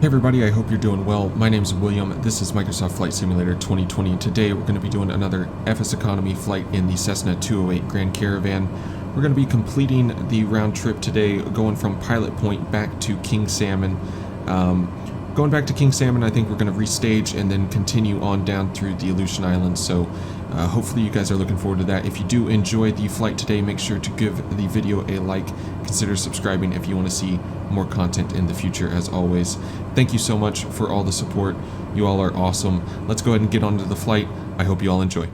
Hey everybody, I hope you're doing well. My name is William. This is Microsoft Flight Simulator 2020. And today we're going to be doing another FSEconomy flight in the Cessna 208 Grand Caravan. We're going to be completing the round trip today, going from Pilot Point back to King Salmon. Going back to King Salmon, I think we're going to restage and then continue on down through the Aleutian Islands. So hopefully you guys are looking forward to that. If you do enjoy the flight today, make sure to give the video a like. Consider subscribing if you want to see more content in the future, as always. Thank you so much for all the support. You all are awesome. Let's go ahead and get on to the flight. I hope you all enjoy.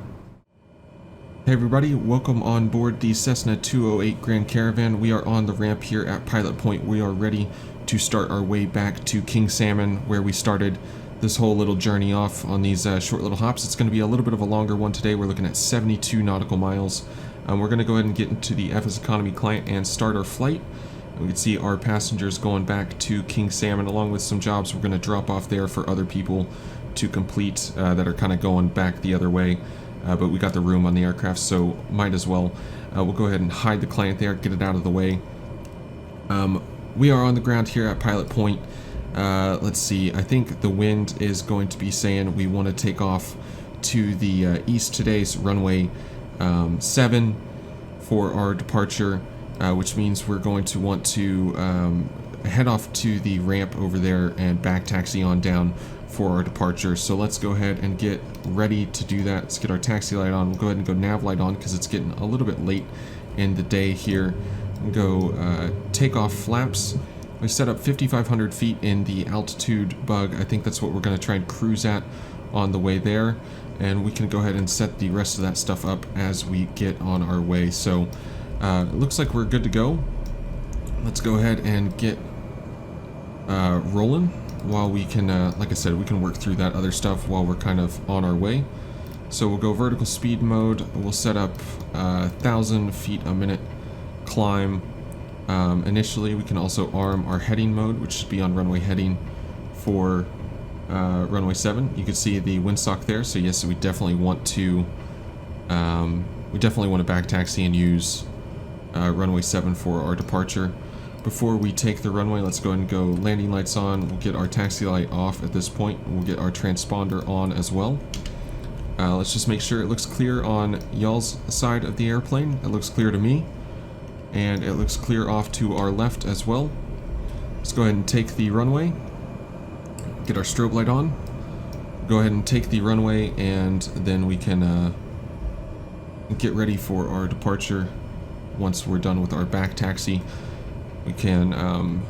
Hey everybody, welcome on board the Cessna 208 Grand Caravan. We are on the ramp here at Pilot Point. We are ready to start our way back to King Salmon, where we started this whole little journey off on these short little hops. It's going to be a little bit of a longer one today. We're looking at 72 nautical miles. We're going to go ahead and get into the FSEconomy client and start our flight. We can see our passengers going back to King Salmon, along with some jobs we're going to drop off there for other people to complete that are kind of going back the other way. But we got the room on the aircraft, so might as well. We'll go ahead and hide the client there, get it out of the way. We are on the ground here at Pilot Point. Let's see, I think the wind is going to be saying we want to take off to the east today's runway 7 for our departure, which means we're going to want to head off to the ramp over there and back taxi on down for our departure. So let's go ahead and get ready to do that. Let's get our taxi light on. We'll go ahead and go nav light on because it's getting a little bit late in the day here. Go take off flaps. We set up 5,500 feet in the altitude bug. I think that's what we're going to try and cruise at on the way there, and we can go ahead and set the rest of that stuff up as we get on our way. So it looks like we're good to go. Let's go ahead and get rolling while we can, like I said, we can work through that other stuff while we're kind of on our way. So we'll go vertical speed mode. We'll set up 1,000 feet a minute climb. Initially, we can also arm our heading mode, which should be on runway heading for runway 7. You can see the windsock there. So yes, we definitely want to back taxi and use runway 7 for our departure. Before we take the runway, let's go ahead and go landing lights on. We'll get our taxi light off at this point. We'll get our transponder on as well. Let's just make sure it looks clear on y'all's side of the airplane. It looks clear to me. And it looks clear off to our left as well. Let's go ahead and take the runway. Get our strobe light on. Go ahead and take the runway, and then we can get ready for our departure. Once we're done with our back taxi, we can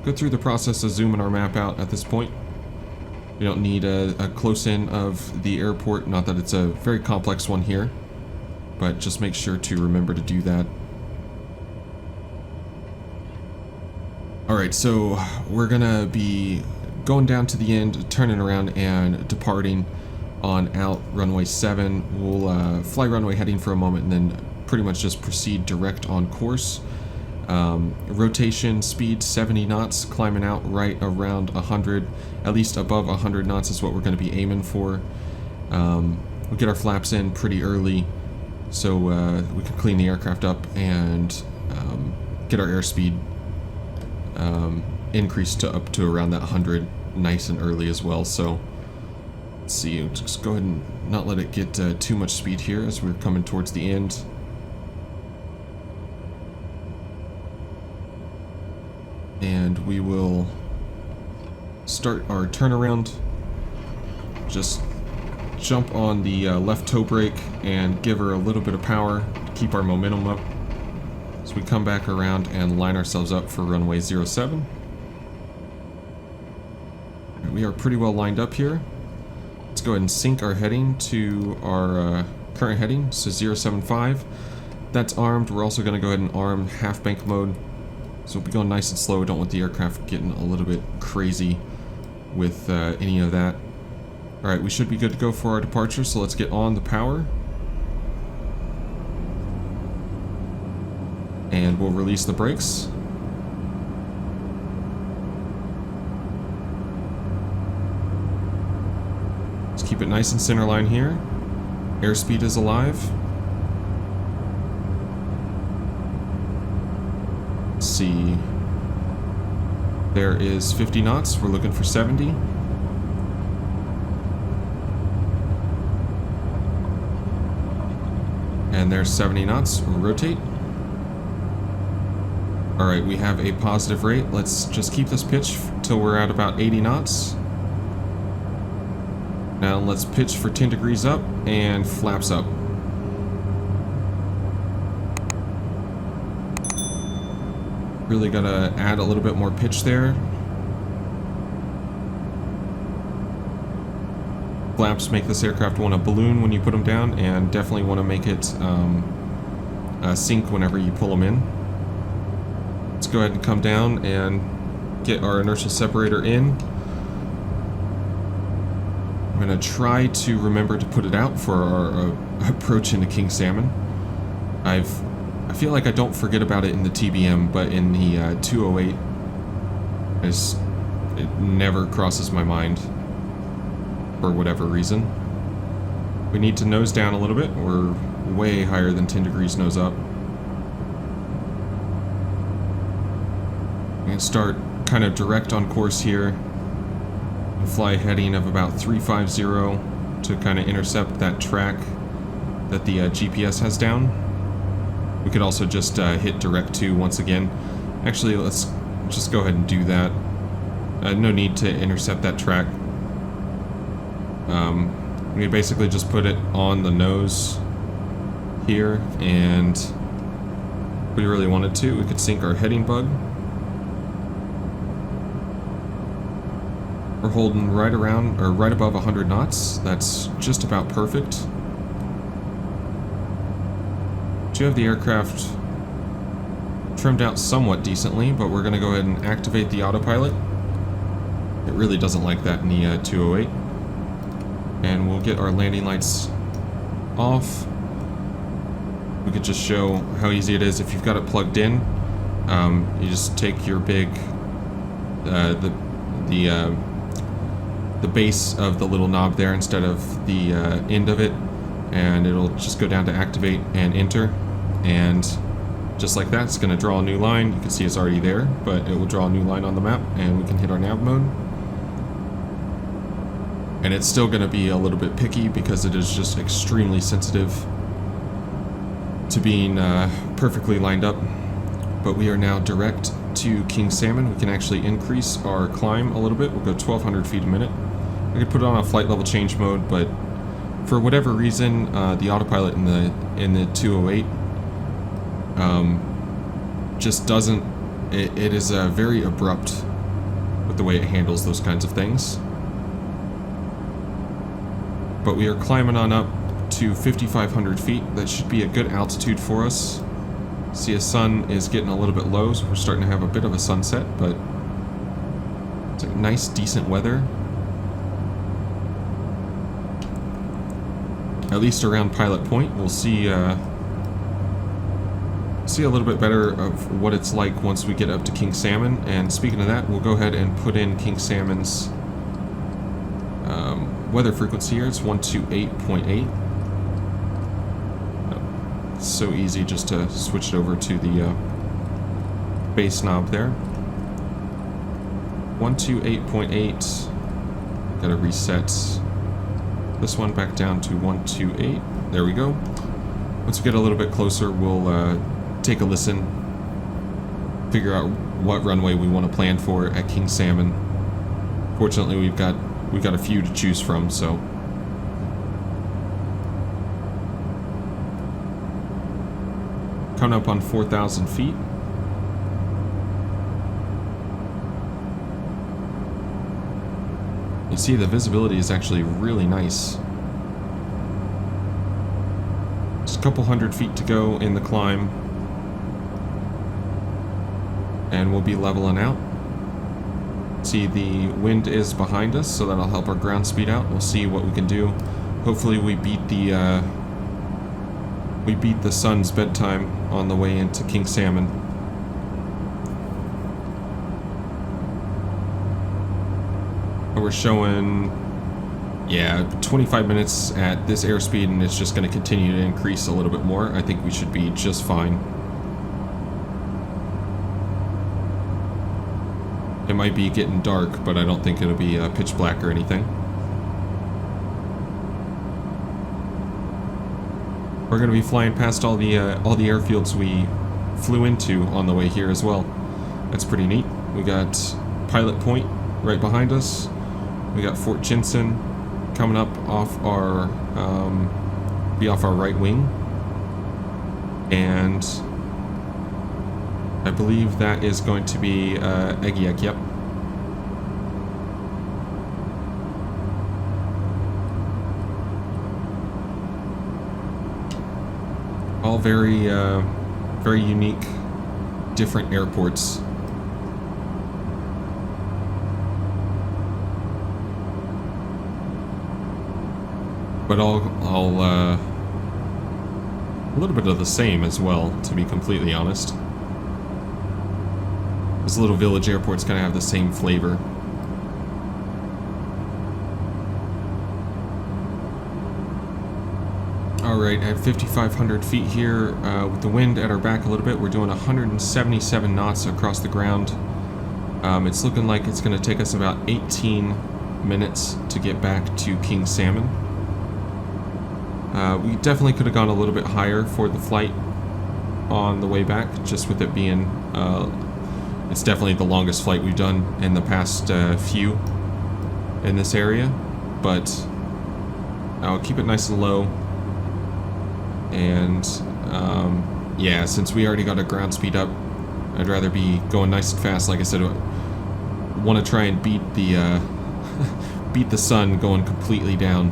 go through the process of zooming our map out at this point. We don't need a close-in of the airport, not that it's a very complex one here, but just make sure to remember to do that. Alright, so we're gonna be going down to the end, turning around and departing on out runway 7. We'll fly runway heading for a moment and then pretty much just proceed direct on course. Rotation speed 70 knots, climbing out right around 100, at least above 100 knots is what we're going to be aiming for. We'll get our flaps in pretty early so we can clean the aircraft up and get our airspeed increased to up to around that 100 nice and early as well. So let's see, just go ahead and not let it get too much speed here as we're coming towards the end. And we will start our turnaround. Just jump on the left toe brake and give her a little bit of power to keep our momentum up. So we come back around and line ourselves up for runway 07. We are pretty well lined up here. Let's go ahead and sync our heading to our current heading, so 075. That's armed. We're also going to go ahead and arm half bank mode. So we'll be going nice and slow. Don't want the aircraft getting a little bit crazy with any of that. Alright, we should be good to go for our departure, so let's get on the power. And we'll release the brakes. Let's keep it nice and center line here. Airspeed is alive. Let's see. There is 50 knots. We're looking for 70. And there's 70 knots. We'll rotate. Alright, we have a positive rate. Let's just keep this pitch till we're at about 80 knots. Now let's pitch for 10 degrees up and flaps up. Really gotta add a little bit more pitch there. Flaps make this aircraft want to balloon when you put them down, and definitely want to make it sink whenever you pull them in. Let's go ahead and come down and get our inertial separator in. I'm going to try to remember to put it out for our approach into King Salmon. I feel like I don't forget about it in the TBM, but in the 208, it never crosses my mind for whatever reason. We need to nose down a little bit. We're way higher than 10 degrees nose up. And start kind of direct on course here. And fly a heading of about 350 to kind of intercept that track that the GPS has down. We could also just hit direct to once again. Actually, let's just go ahead and do that. No need to intercept that track. We basically just put it on the nose here, and if we really wanted to, we could sink our heading bug. We're holding right around, or right above 100 knots. That's just about perfect. Do have the aircraft trimmed out somewhat decently, but we're going to go ahead and activate the autopilot. It really doesn't like that in the 208. And we'll get our landing lights off. We could just show how easy it is if you've got it plugged in. You just take your big, the base of the little knob there instead of the end of it, and it'll just go down to activate and enter, and just like that, it's going to draw a new line. You can see it's already there, but it will draw a new line on the map, and we can hit our nav mode. And it's still going to be a little bit picky because it is just extremely sensitive to being perfectly lined up. But we are now direct to King Salmon. We can actually increase our climb a little bit. We'll go 1,200 feet a minute. I could put it on a flight level change mode, but for whatever reason, the autopilot in the 208 just doesn't. It is very abrupt with the way it handles those kinds of things. But we are climbing on up to 5,500 feet. That should be a good altitude for us. See, the sun is getting a little bit low, so we're starting to have a bit of a sunset, but it's a nice, decent weather. At least around Pilot Point, we'll see a little bit better of what it's like once we get up to King Salmon. And speaking of that, we'll go ahead and put in King Salmon's weather frequency here. It's 128.8. It's so easy just to switch it over to the base knob there. 128.8. Gotta reset this one back down to 128. There we go. Once we get a little bit closer, we'll take a listen, figure out what runway we want to plan for at King Salmon. Fortunately, we've got a few to choose from, so. Coming up on 4,000 feet. You see the visibility is actually really nice. Just a couple hundred feet to go in the climb, and we'll be leveling out. See, the wind is behind us, so that'll help our ground speed out. We'll see what we can do. Hopefully we beat the sun's bedtime on the way into King Salmon. We're showing, yeah, 25 minutes at this airspeed, and it's just going to continue to increase a little bit more. I think we should be just fine. It might be getting dark, but I don't think it'll be pitch black or anything. We're going to be flying past all the airfields we flew into on the way here as well. That's pretty neat. We got Pilot Point right behind us. We got Fort Jensen coming up off our right wing, and I believe that is going to be Egiek. Yep. All very, very unique, different airports. But all a little bit of the same as well, to be completely honest. These little village airports kind of have the same flavor. Alright, at 5,500 feet here, with the wind at our back a little bit, we're doing 177 knots across the ground. It's looking like it's going to take us about 18 minutes to get back to King Salmon. We definitely could have gone a little bit higher for the flight on the way back, just with it being, it's definitely the longest flight we've done in the past few in this area, but I'll keep it nice and low. And yeah, since we already got our ground speed up, I'd rather be going nice and fast. Like I said, I want to try and beat the beat the sun going completely down.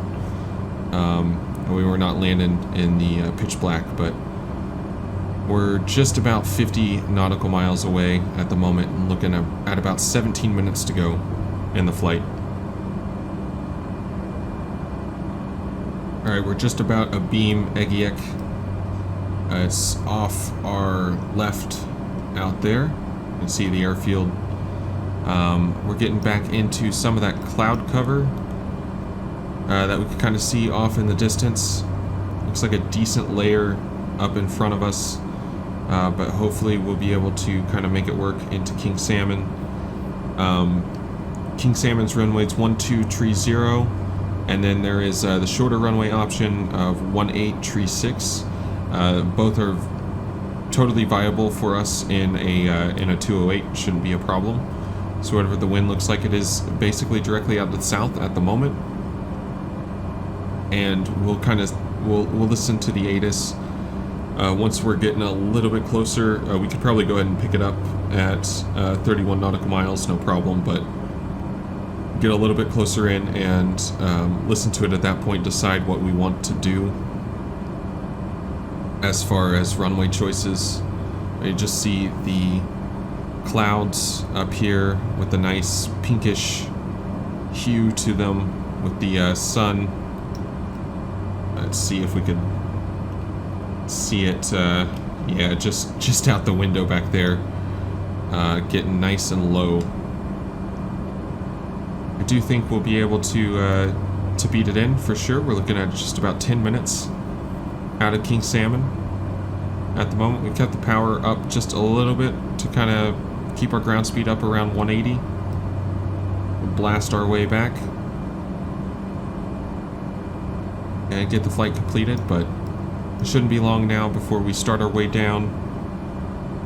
We were not landing in the pitch black, but we're just about 50 nautical miles away at the moment, and looking at about 17 minutes to go in the flight. Alright, we're just about a beam Egiek. It's off our left out there. You can see the airfield. We're getting back into some of that cloud cover that we can kind of see off in the distance. Looks like a decent layer up in front of us, but hopefully we'll be able to kind of make it work into King Salmon. King Salmon's runway is 1230, and then there is the shorter runway option of 1836. Both are totally viable for us in a 208. Shouldn't be a problem. So whatever the wind looks like, it is basically directly out to the south at the moment. And we'll listen to the ATIS once we're getting a little bit closer. We could probably go ahead and pick it up at 31 nautical miles, no problem, but get a little bit closer in and listen to it at that point, decide what we want to do as far as runway choices. You just see the clouds up here with the nice pinkish hue to them with the sun. Let's see if we could see it, yeah, just out the window back there, getting nice and low. I do think we'll be able to beat it in for sure. We're looking at just about 10 minutes out of King Salmon. At the moment, we kept the power up just a little bit to kind of keep our ground speed up around 180. We'll blast our way back and get the flight completed, but it shouldn't be long now before we start our way down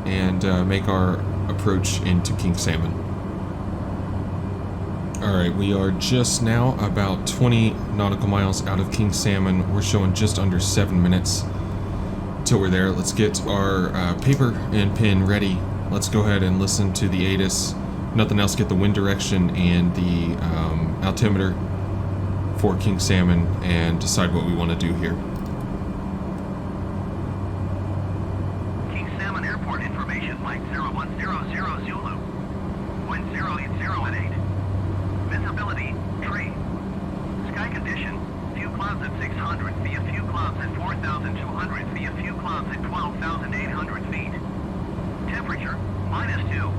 and make our approach into King Salmon. Alright, we are just now about 20 nautical miles out of King Salmon. We're showing just under 7 minutes till we're there. Let's get our paper and pen ready. Let's go ahead and listen to the ATIS. Nothing else, get the wind direction and the altimeter for King Salmon and decide what we want to do here. King Salmon Airport information, flight 0100 Zulu. Wind 080 at 8. Visibility, tree. Sky condition, few clouds at 600 feet, a few clouds at 4,200 feet, a few clouds at 12,800 feet. Temperature, -2.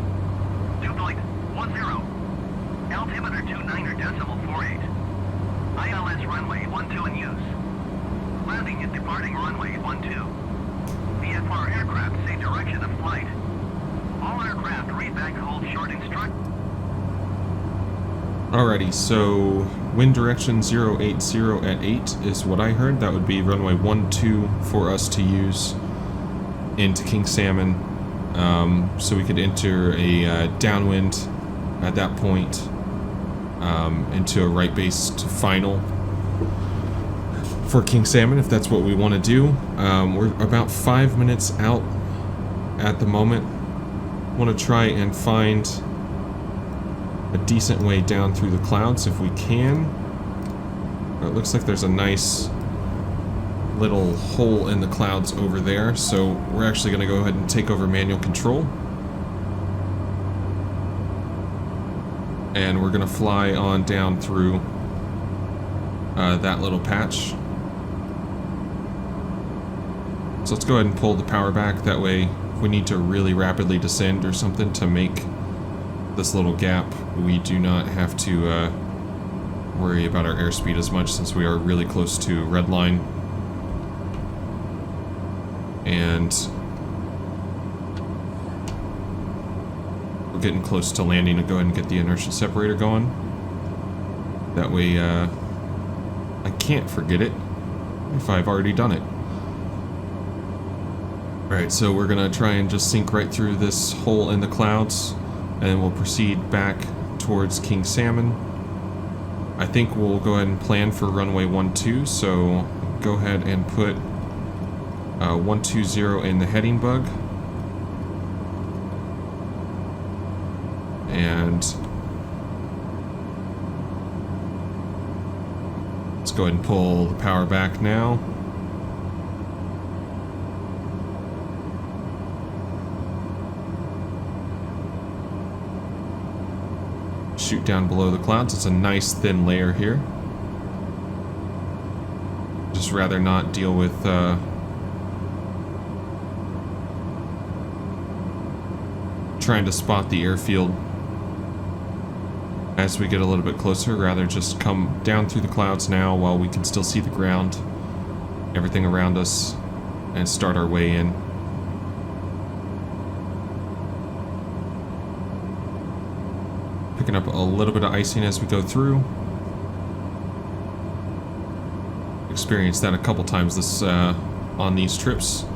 Dew point, 10. Altimeter 29.48. ILS runway 12 in use. Landing and departing runway 12. VFR aircraft say direction of flight. All aircraft read back hold short instruct. Alrighty, so wind direction 080 at 8 is what I heard. That would be runway 12 for us to use into King Salmon. So we could enter a downwind at that point into a right base to final for King Salmon, if that's what we want to do. We're about 5 minutes out at the moment. Want to try and find a decent way down through the clouds if we can. It looks like there's a nice little hole in the clouds over there, so we're actually going to go ahead and take over manual control. And we're going to fly on down through that little patch. So let's go ahead and pull the power back. That way, if we need to really rapidly descend or something to make this little gap, we do not have to worry about our airspeed as much, since we are really close to red line. And we're getting close to landing. To go ahead and get the inertial separator going. That way I can't forget it if I've already done it. Alright, so we're gonna try and just sink right through this hole in the clouds, and then we'll proceed back towards King Salmon. I think we'll go ahead and plan for runway 12, so go ahead and put 120 in the heading bug. And let's go ahead and pull the power back now. Shoot down below the clouds. It's a nice thin layer here. Just rather not deal with trying to spot the airfield as we get a little bit closer. Rather just come down through the clouds now while we can still see the ground, everything around us, and start our way in. Picking up a little bit of icing as we go through. Experienced that a couple times this on these trips.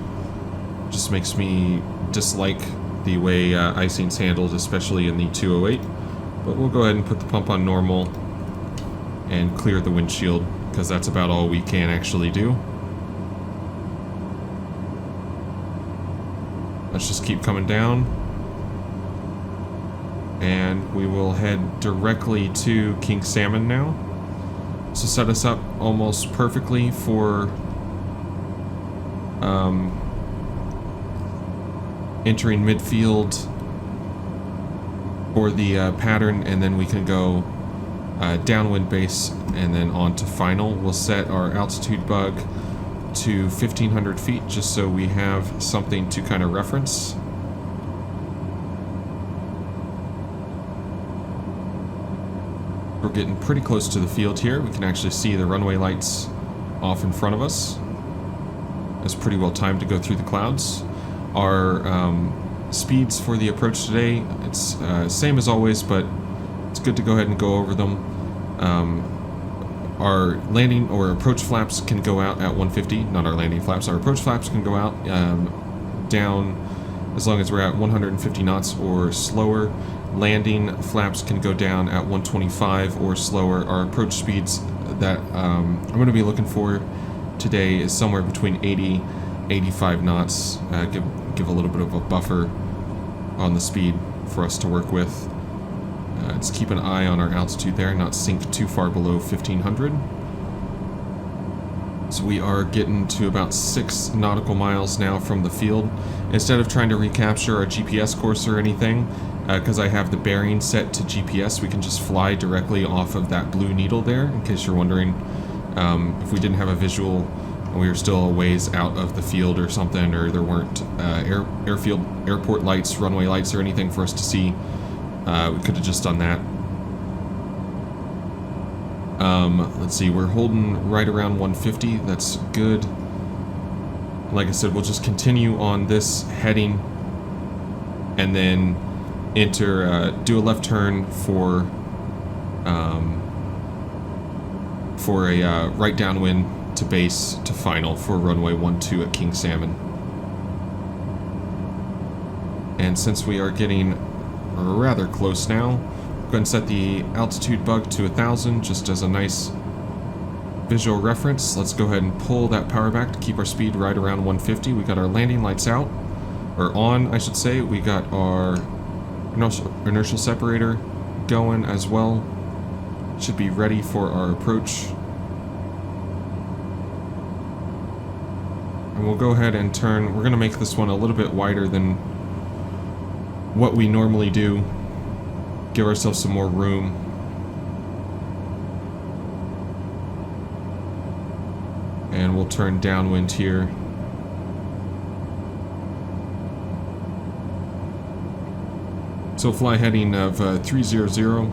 Just makes me dislike the way icing's handled, especially in the 208. But we'll go ahead and put the pump on normal and clear the windshield, because that's about all we can actually do. Let's just keep coming down. And we will head directly to King Salmon now. So set us up almost perfectly for entering midfield for the pattern, and then we can go downwind base and then on to final. We'll set our altitude bug to 1,500 feet just so we have something to kind of reference. We're getting pretty close to the field here. We can actually see the runway lights off in front of us. It's pretty well timed to go through the clouds. Our speeds for the approach today, it's same as always, but it's good to go ahead and go over them. Our landing or approach flaps can go out at 150, not our landing flaps. Our approach flaps can go out down as long as we're at 150 knots or slower. Landing flaps can go down at 125 or slower. Our approach speeds that I'm going to be looking for today is somewhere between 80, 85 knots. Give a little bit of a buffer on the speed for us to work with. Just keep an eye on our altitude there, not sink too far below 1,500. So we are getting to about 6 nautical miles now from the field. Instead of trying to recapture our GPS course or anything, because I have the bearing set to GPS, we can just fly directly off of that blue needle there, in case you're wondering. If we didn't have a visual and we were still a ways out of the field or something, or there weren't airport lights, runway lights, or anything for us to see, we could have just done that. Let's see, we're holding right around 150. That's good. Like I said, we'll just continue on this heading and then enter, do a left turn for for a right downwind to base to final for runway 12 at King Salmon. And since we are getting rather close now, go ahead and set the altitude bug to 1,000 just as a nice visual reference. Let's go ahead and pull that power back to keep our speed right around 150. We got our landing lights out, or on I should say. We got our inertial separator going as well. Should be ready for our approach. And we'll go ahead and turn. We're going to make this one a little bit wider than what we normally do. Give ourselves some more room. And we'll turn downwind here. So fly heading of 300.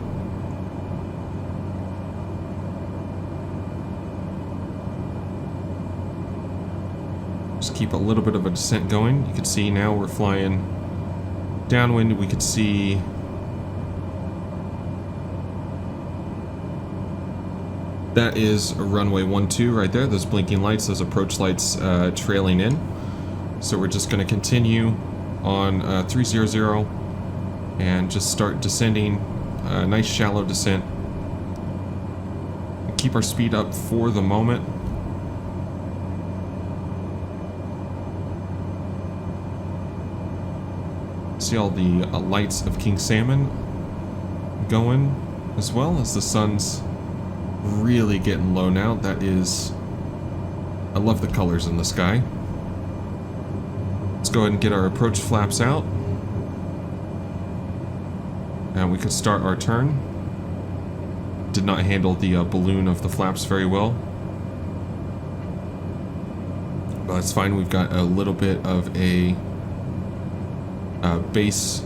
Just keep a little bit of a descent going. You can see now we're flying downwind. We could see that is a runway 12 right there. Those blinking lights, those approach lights trailing in. So we're just going to continue on 300 and just start descending. A nice shallow descent. Keep our speed up for the moment. See all the lights of King Salmon going as well as the sun's really getting low now. That is, I love the colors in the sky. Let's go ahead and get our approach flaps out, and we can start our turn. Did not handle the balloon of the flaps very well, but it's fine. We've got a little bit of a base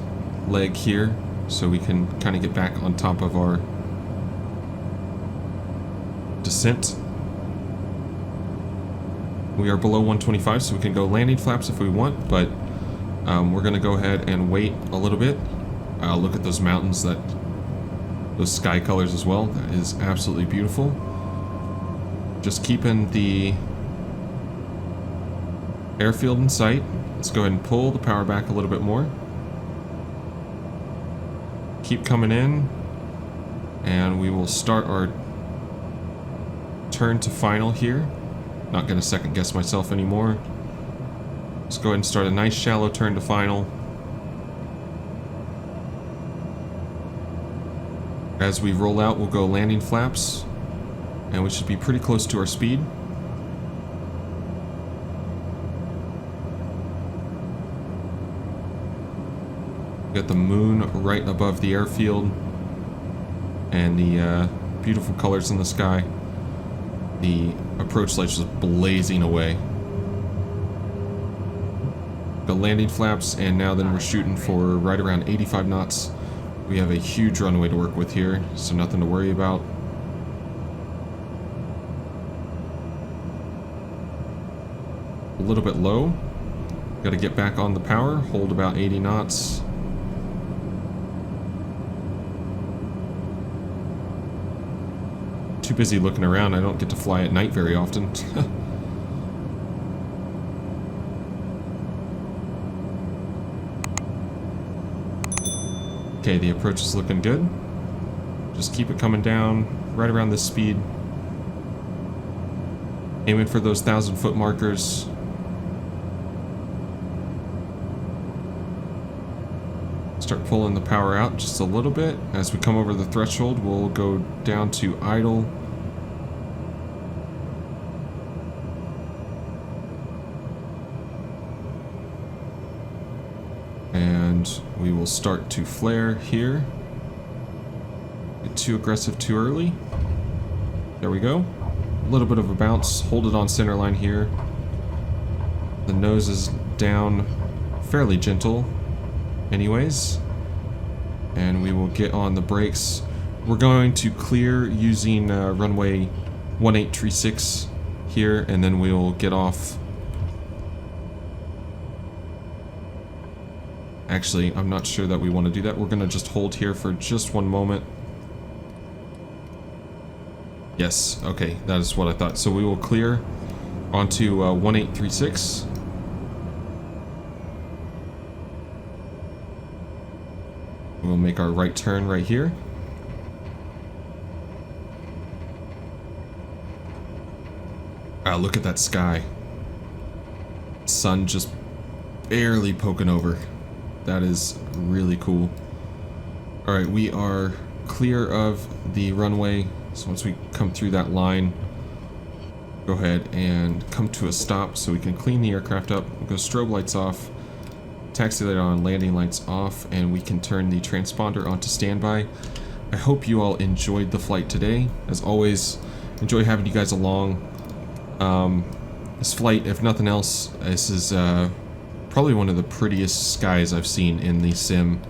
leg here, so we can kind of get back on top of our descent. We are below 125, so we can go landing flaps if we want, but we're going to go ahead and wait a little bit. Look at those mountains, those sky colors as well. That is absolutely beautiful. Just keeping the airfield in sight. Let's go ahead and pull the power back a little bit more. Keep coming in, and we will start our turn to final here. Not going to second guess myself anymore. Let's go ahead and start a nice shallow turn to final. As we roll out, we'll go landing flaps, and we should be pretty close to our speed. Got the moon right above the airfield and the beautiful colors in the sky. The approach lights just blazing away. The landing flaps, and now then we're shooting for right around 85 knots. We have a huge runway to work with here, so nothing to worry about. A little bit low. Got to get back on the power, hold about 80 knots. Too busy looking around. I don't get to fly at night very often. Okay, the approach is looking good. Just keep it coming down right around this speed. Aiming for those 1,000-foot markers. Start pulling the power out just a little bit. As we come over the threshold, we'll go down to idle. And we will start to flare here. Get too aggressive too early. There we go. A little bit of a bounce. Hold it on center line here. The nose is down fairly gentle anyways, and we will get on the brakes. We're going to clear using runway 1836 here, and then we'll get off. Actually, I'm not sure that we want to do that. We're going to just hold here for just one moment. Yes, okay, that is what I thought. So we will clear onto 1836. We'll make our right turn right here. Ah, look at that sky. Sun just barely poking over. That is really cool. Alright, we are clear of the runway. So once we come through that line, go ahead and come to a stop so we can clean the aircraft up. We'll go strobe lights off, taxi light on, landing lights off, and we can turn the transponder onto standby. I hope you all enjoyed the flight today. As always, enjoy having you guys along. This flight, if nothing else, this is probably one of the prettiest skies I've seen in the sim.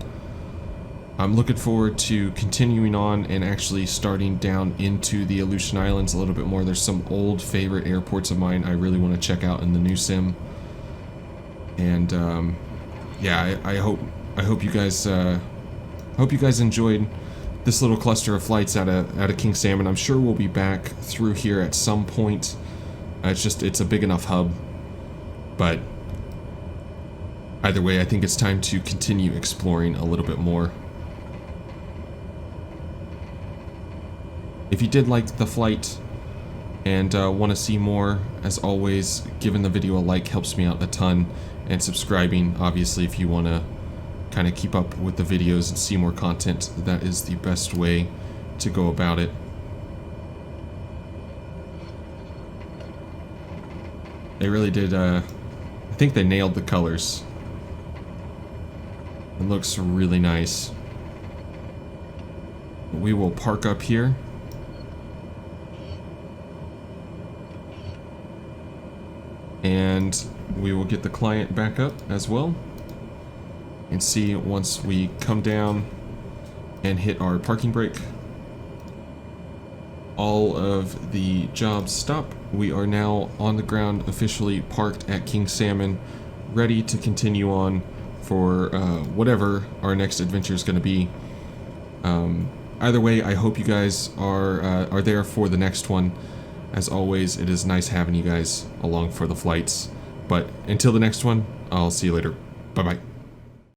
I'm looking forward to continuing on and actually starting down into the Aleutian Islands a little bit more. There's some old favorite airports of mine I really want to check out in the new sim. And yeah, I hope you guys enjoyed this little cluster of flights out of King Salmon. I'm sure we'll be back through here at some point. It's a big enough hub, but either way, I think it's time to continue exploring a little bit more. If you did like the flight and want to see more, as always, giving the video a like helps me out a ton, and subscribing, obviously, if you want to kind of keep up with the videos and see more content, that is the best way to go about it. They really did, I think they nailed the colors. It looks really nice. We will park up here. And we will get the client back up as well. And see once we come down and hit our parking brake, all of the jobs stop. We are now on the ground, officially parked at King Salmon, ready to continue on for whatever our next adventure is going to be. Either way, I hope you guys are there for the next one. As always, it is nice having you guys along for the flights. But until the next one, I'll see you later. Bye-bye.